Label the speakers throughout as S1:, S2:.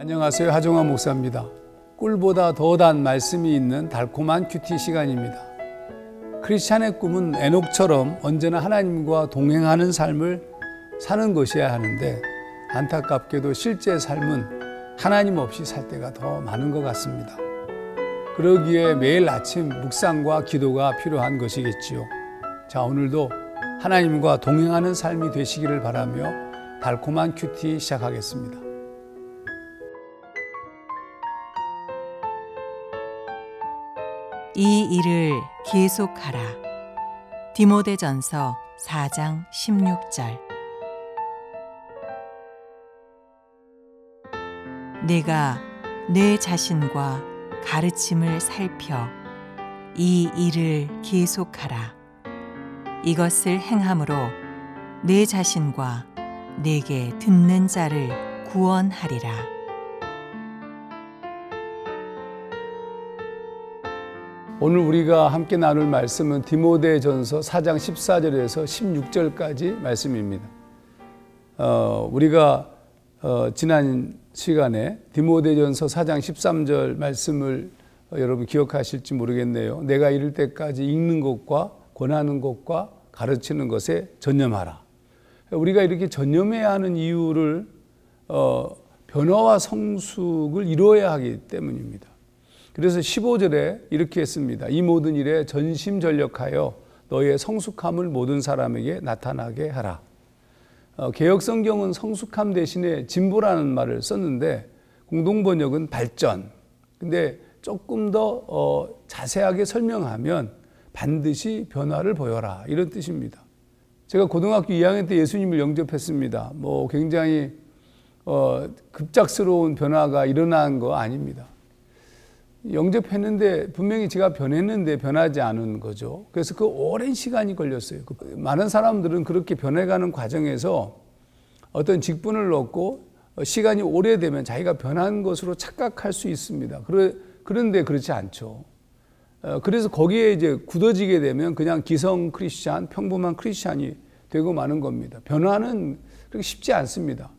S1: 안녕하세요. 하정환 목사입니다. 꿀보다 더 단 말씀이 있는 달콤한 큐티 시간입니다. 크리스찬의 꿈은 에녹처럼 언제나 하나님과 동행하는 삶을 사는 것이어야 하는데, 안타깝게도 실제 삶은 하나님 없이 살 때가 더 많은 것 같습니다. 그러기에 매일 아침 묵상과 기도가 필요한 것이겠지요. 자, 오늘도 하나님과 동행하는 삶이 되시기를 바라며 달콤한 큐티 시작하겠습니다.
S2: 이 일을 계속하라. 디모데전서 4장 16절. 내가 내 자신과 가르침을 살펴 이 일을 계속하라. 이것을 행함으로 내 자신과 내게 듣는 자를 구원하리라.
S1: 오늘 우리가 함께 나눌 말씀은 디모데전서 4장 14절에서 16절까지 말씀입니다. 우리가 지난 시간에 디모데전서 4장 13절 말씀을 여러분 기억하실지 모르겠네요. 내가 이를 때까지 읽는 것과 권하는 것과 가르치는 것에 전념하라. 우리가 이렇게 전념해야 하는 이유를 변화와 성숙을 이루어야 하기 때문입니다. 그래서 15절에 이렇게 했습니다. 이 모든 일에 전심전력하여 너의 성숙함을 모든 사람에게 나타나게 하라. 개역성경은 성숙함 대신에 진보라는 말을 썼는데, 공동번역은 발전. 근데 조금 더 자세하게 설명하면 반드시 변화를 보여라, 이런 뜻입니다. 제가 고등학교 2학년 때 예수님을 영접했습니다. 굉장히 급작스러운 변화가 일어난 거 아닙니다. 영접했는데 분명히 제가 변했는데 변하지 않은 거죠. 그래서 그 오랜 시간이 걸렸어요. 많은 사람들은 그렇게 변해가는 과정에서 어떤 직분을 얻고 시간이 오래되면 자기가 변한 것으로 착각할 수 있습니다. 그런데 그렇지 않죠. 그래서 거기에 이제 굳어지게 되면 그냥 기성 크리스찬, 평범한 크리스찬이 되고 마는 겁니다. 변화는 그렇게 쉽지 않습니다.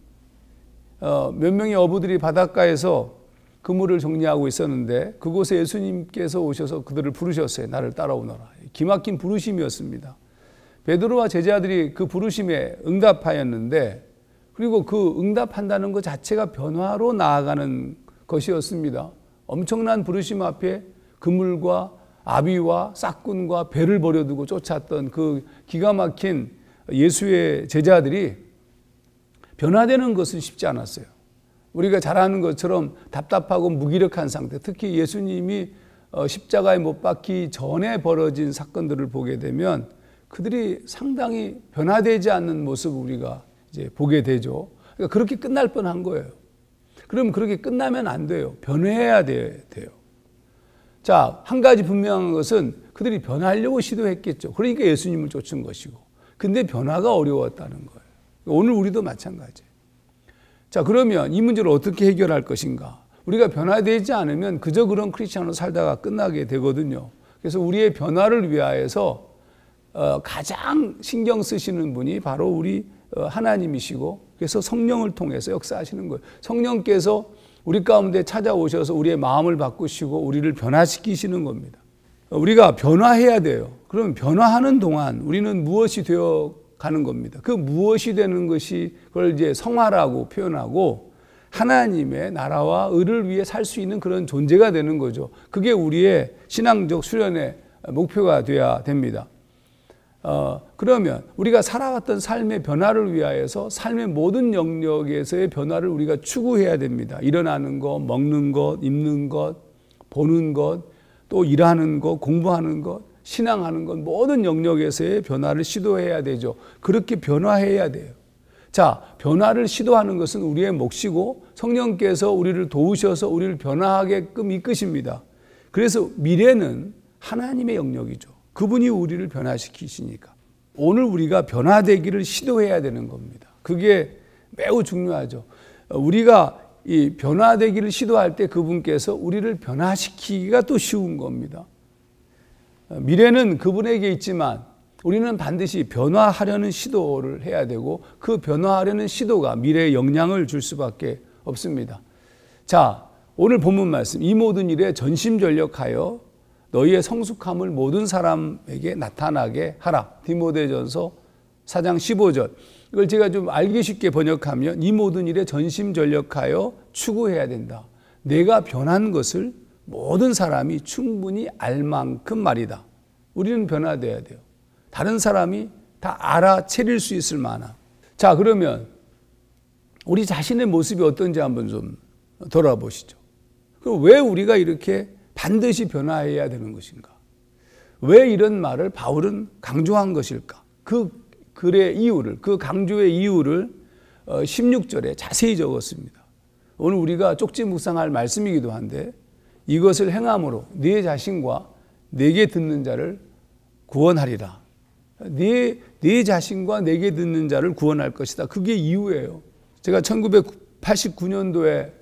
S1: 몇 명의 어부들이 바닷가에서 그물을 정리하고 있었는데, 그곳에 예수님께서 오셔서 그들을 부르셨어요. 나를 따라오너라. 기막힌 부르심이었습니다. 베드로와 제자들이 그 부르심에 응답하였는데, 그리고 그 응답한다는 것 자체가 변화로 나아가는 것이었습니다. 엄청난 부르심 앞에 그물과 아비와 싹군과 배를 버려두고 쫓았던 그 기가 막힌 예수의 제자들이 변화되는 것은 쉽지 않았어요. 우리가 잘 아는 것처럼 답답하고 무기력한 상태, 특히 예수님이 십자가에 못 박기 전에 벌어진 사건들을 보게 되면 그들이 상당히 변화되지 않는 모습을 우리가 이제 보게 되죠. 그러니까 그렇게 끝날 뻔한 거예요. 그럼 그렇게 끝나면 안 돼요. 변해야 돼요. 자, 한 가지 분명한 것은 그들이 변하려고 시도했겠죠. 그러니까 예수님을 쫓은 것이고. 근데 변화가 어려웠다는 거예요. 오늘 우리도 마찬가지예요. 자, 그러면 이 문제를 어떻게 해결할 것인가? 우리가 변화되지 않으면 그저 그런 크리스찬으로 살다가 끝나게 되거든요. 그래서 우리의 변화를 위하여서 가장 신경 쓰시는 분이 바로 우리 하나님이시고, 그래서 성령을 통해서 역사하시는 거예요. 성령께서 우리 가운데 찾아오셔서 우리의 마음을 바꾸시고 우리를 변화시키시는 겁니다. 우리가 변화해야 돼요. 그럼 변화하는 동안 우리는 무엇이 되어 가는 겁니다. 그 무엇이 되는 것이 그걸 이제 성화라고 표현하고, 하나님의 나라와 의를 위해 살 수 있는 그런 존재가 되는 거죠. 그게 우리의 신앙적 수련의 목표가 되어야 됩니다. 그러면 우리가 살아왔던 삶의 변화를 위하여서 삶의 모든 영역에서의 변화를 우리가 추구해야 됩니다. 일어나는 것, 먹는 것, 입는 것, 보는 것, 또 일하는 것, 공부하는 것, 신앙하는 것, 모든 영역에서의 변화를 시도해야 되죠. 그렇게 변화해야 돼요. 자, 변화를 시도하는 것은 우리의 몫이고, 성령께서 우리를 도우셔서 우리를 변화하게끔 이끄십니다. 그래서 미래는 하나님의 영역이죠. 그분이 우리를 변화시키시니까. 오늘 우리가 변화되기를 시도해야 되는 겁니다. 그게 매우 중요하죠. 우리가 이 변화되기를 시도할 때 그분께서 우리를 변화시키기가 또 쉬운 겁니다. 미래는 그분에게 있지만 우리는 반드시 변화하려는 시도를 해야 되고, 그 변화하려는 시도가 미래에 영향을 줄 수밖에 없습니다. 자, 오늘 본문 말씀, 이 모든 일에 전심전력하여 너희의 성숙함을 모든 사람에게 나타나게 하라. 디모데전서 4장 15절. 이걸 제가 좀 알기 쉽게 번역하면 이 모든 일에 전심전력하여 추구해야 된다. 내가 변한 것을 모든 사람이 충분히 알 만큼 말이다. 우리는 변화돼야 돼요. 다른 사람이 다 알아차릴 수 있을 만한. 자, 그러면 우리 자신의 모습이 어떤지 한번 좀 돌아보시죠. 그럼 왜 우리가 이렇게 반드시 변화해야 되는 것인가? 왜 이런 말을 바울은 강조한 것일까? 그 글의 이유를, 그 강조의 이유를 16절에 자세히 적었습니다. 오늘 우리가 쪽지 묵상할 말씀이기도 한데, 이것을 행함으로 네 자신과 내게 듣는 자를 구원하리라. 네 자신과 내게 듣는 자를 구원할 것이다. 그게 이유예요. 제가 1989년도에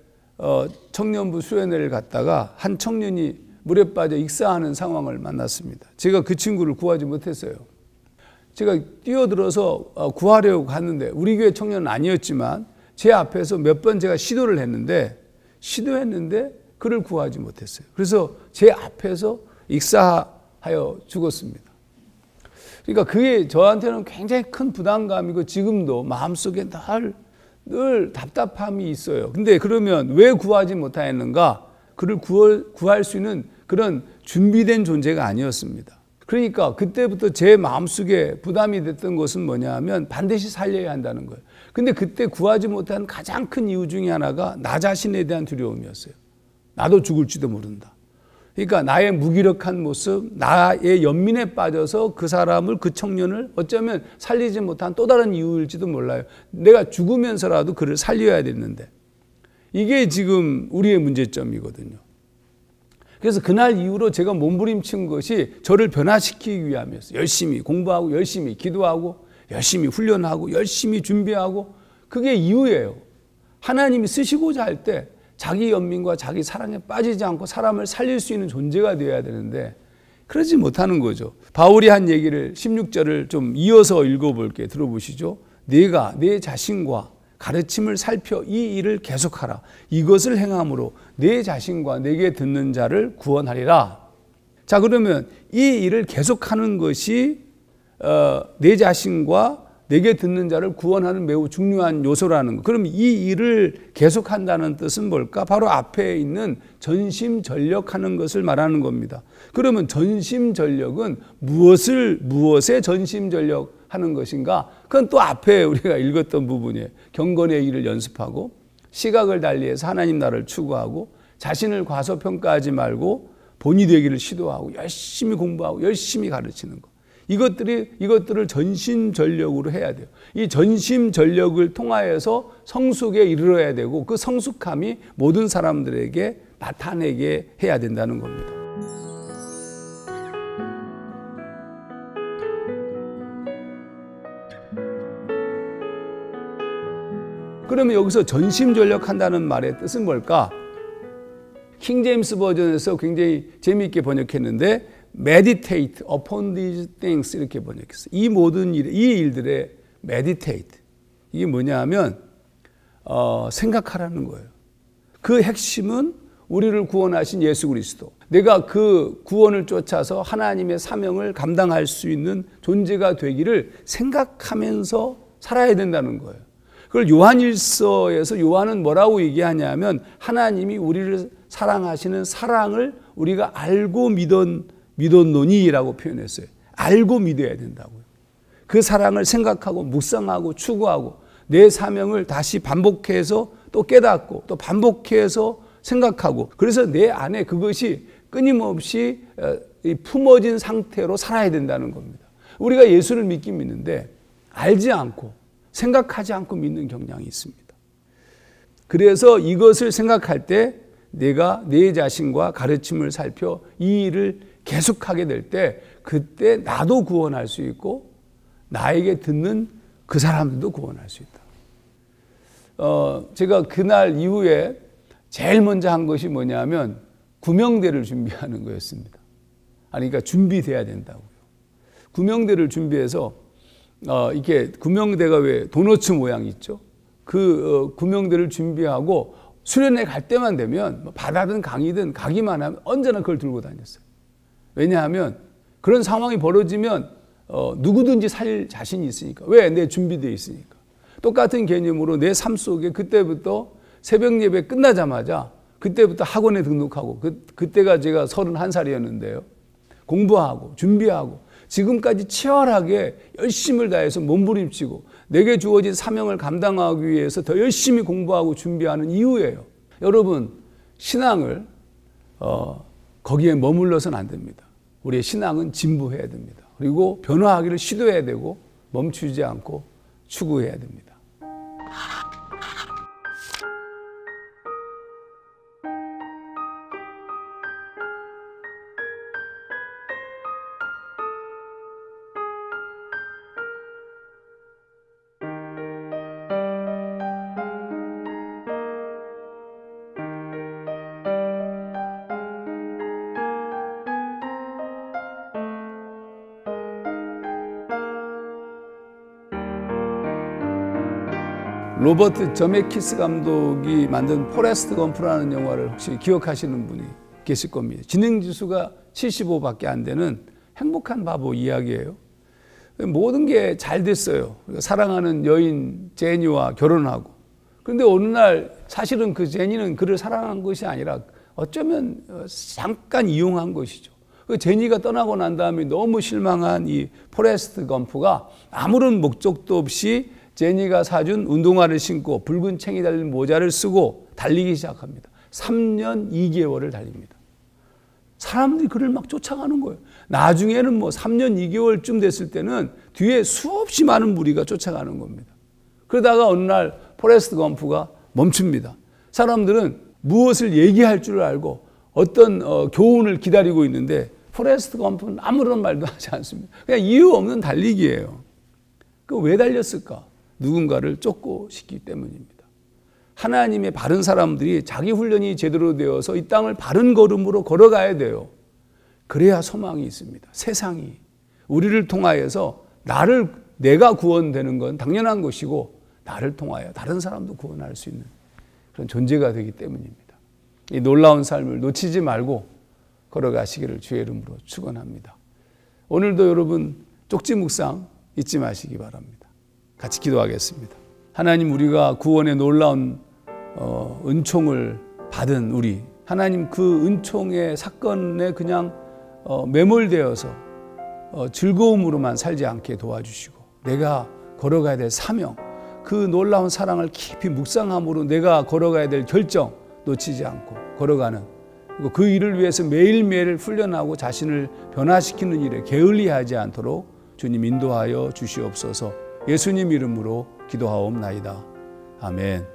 S1: 청년부 수련회를 갔다가 한 청년이 물에 빠져 익사하는 상황을 만났습니다. 제가 그 친구를 구하지 못했어요. 제가 뛰어들어서 구하려고 갔는데, 우리 교회 청년은 아니었지만 제 앞에서 몇 번 제가 시도했는데 그를 구하지 못했어요. 그래서 제 앞에서 익사하여 죽었습니다. 그러니까 그게 저한테는 굉장히 큰 부담감이고 지금도 마음속에 늘 답답함이 있어요. 근데 그러면 왜 구하지 못하였는가? 그를 구할 수 있는 그런 준비된 존재가 아니었습니다. 그러니까 그때부터 제 마음속에 부담이 됐던 것은 뭐냐 하면 반드시 살려야 한다는 거예요. 근데 그때 구하지 못한 가장 큰 이유 중에 하나가 나 자신에 대한 두려움이었어요. 나도 죽을지도 모른다. 그러니까 나의 무기력한 모습, 나의 연민에 빠져서 그 사람을, 그 청년을 어쩌면 살리지 못한 또 다른 이유일지도 몰라요. 내가 죽으면서라도 그를 살려야 됐는데, 이게 지금 우리의 문제점이거든요. 그래서 그날 이후로 제가 몸부림친 것이 저를 변화시키기 위함이었어요. 열심히 공부하고, 열심히 기도하고, 열심히 훈련하고, 열심히 준비하고. 그게 이유예요. 하나님이 쓰시고자 할 때 자기 연민과 자기 사랑에 빠지지 않고 사람을 살릴 수 있는 존재가 되어야 되는데 그러지 못하는 거죠. 바울이 한 얘기를 16절을 좀 이어서 읽어볼게요. 들어보시죠. 네가 내 자신과 가르침을 살펴 이 일을 계속하라. 이것을 행함으로 내 자신과 내게 듣는 자를 구원하리라. 자, 그러면 이 일을 계속하는 것이 내 자신과 내게 듣는 자를 구원하는 매우 중요한 요소라는 거. 그럼 이 일을 계속한다는 뜻은 뭘까? 바로 앞에 있는 전심전력하는 것을 말하는 겁니다. 그러면 전심전력은 무엇에 전심전력하는 것인가? 그건 또 앞에 우리가 읽었던 부분이에요. 경건의 일을 연습하고, 시각을 달리해서 하나님 나라를 추구하고, 자신을 과소평가하지 말고 본이 되기를 시도하고, 열심히 공부하고 열심히 가르치는 것. 이것들을 전심전력으로 해야 돼요. 이 전심전력을 통하여서 성숙에 이르러야 되고, 그 성숙함이 모든 사람들에게 나타내게 해야 된다는 겁니다. 그러면 여기서 전심전력한다는 말의 뜻은 뭘까? 킹제임스 버전에서 굉장히 재미있게 번역했는데 meditate upon these things 이렇게 번역했어요. 이 모든 일, 이 일들에 meditate. 이게 뭐냐 하면 생각하라는 거예요. 그 핵심은 우리를 구원하신 예수 그리스도. 내가 그 구원을 쫓아서 하나님의 사명을 감당할 수 있는 존재가 되기를 생각하면서 살아야 된다는 거예요. 그걸 요한일서에서 요한은 뭐라고 얘기하냐면 하나님이 우리를 사랑하시는 사랑을 우리가 알고 믿었노니라고 표현했어요. 알고 믿어야 된다고요. 그 사랑을 생각하고 묵상하고 추구하고 내 사명을 다시 반복해서 또 깨닫고 또 반복해서 생각하고, 그래서 내 안에 그것이 끊임없이 품어진 상태로 살아야 된다는 겁니다. 우리가 예수를 믿긴 믿는데 알지 않고 생각하지 않고 믿는 경향이 있습니다. 그래서 이것을 생각할 때 내가 내 자신과 가르침을 살펴 이 일을 계속하게 될 때 그때 나도 구원할 수 있고 나에게 듣는 그 사람들도 구원할 수 있다. 제가 그날 이후에 제일 먼저 한 것이 뭐냐면 구명대를 준비하는 거였습니다. 그러니까 준비돼야 된다고요. 구명대를 준비해서 이렇게 구명대가 왜 도너츠 모양 있죠? 그 구명대를 준비하고 수련회 갈 때만 되면 바다든 강이든 가기만 하면 언제나 그걸 들고 다녔어요. 왜냐하면 그런 상황이 벌어지면 누구든지 살 자신이 있으니까. 왜? 내 준비되어 있으니까. 똑같은 개념으로 내 삶 속에 그때부터 새벽 예배 끝나자마자 그때부터 학원에 등록하고 그때가 제가 31살이었는데요. 공부하고 준비하고 지금까지 치열하게 열심을 다해서 몸부림치고 내게 주어진 사명을 감당하기 위해서 더 열심히 공부하고 준비하는 이유예요. 여러분, 신앙을 거기에 머물러서는 안 됩니다. 우리의 신앙은 진보해야 됩니다. 그리고 변화하기를 시도해야 되고 멈추지 않고 추구해야 됩니다. 로버트 저메키스 감독이 만든 포레스트 검프라는 영화를 혹시 기억하시는 분이 계실 겁니다. 진행지수가 75밖에 안 되는 행복한 바보 이야기예요. 모든 게 잘 됐어요. 사랑하는 여인 제니와 결혼하고. 그런데 어느 날 사실은 그 제니는 그를 사랑한 것이 아니라 어쩌면 잠깐 이용한 것이죠. 그 제니가 떠나고 난 다음에 너무 실망한 이 포레스트 검프가 아무런 목적도 없이 제니가 사준 운동화를 신고 붉은 챙이 달린 모자를 쓰고 달리기 시작합니다. 3년 2개월을 달립니다. 사람들이 그를 막 쫓아가는 거예요. 나중에는 3년 2개월쯤 됐을 때는 뒤에 수없이 많은 무리가 쫓아가는 겁니다. 그러다가 어느 날 포레스트 검프가 멈춥니다. 사람들은 무엇을 얘기할 줄 알고 어떤 교훈을 기다리고 있는데 포레스트 검프는 아무런 말도 하지 않습니다. 그냥 이유 없는 달리기예요. 그 왜 달렸을까? 누군가를 쫓고 싶기 때문입니다. 하나님의 바른 사람들이 자기 훈련이 제대로 되어서 이 땅을 바른 걸음으로 걸어가야 돼요. 그래야 소망이 있습니다. 세상이 우리를 통하여서 내가 구원되는 건 당연한 것이고 나를 통하여 다른 사람도 구원할 수 있는 그런 존재가 되기 때문입니다. 이 놀라운 삶을 놓치지 말고 걸어가시기를 주의 이름으로 축원합니다. 오늘도 여러분 쪽지 묵상 잊지 마시기 바랍니다. 같이 기도하겠습니다. 하나님, 우리가 구원의 놀라운 은총을 받은 우리, 하나님 그 은총의 사건에 그냥 매몰되어서 즐거움으로만 살지 않게 도와주시고 내가 걸어가야 될 사명, 그 놀라운 사랑을 깊이 묵상함으로 내가 걸어가야 될 결정 놓치지 않고 걸어가는, 그리고 그 일을 위해서 매일매일 훈련하고 자신을 변화시키는 일에 게을리하지 않도록 주님 인도하여 주시옵소서. 예수님 이름으로 기도하옵나이다. 아멘.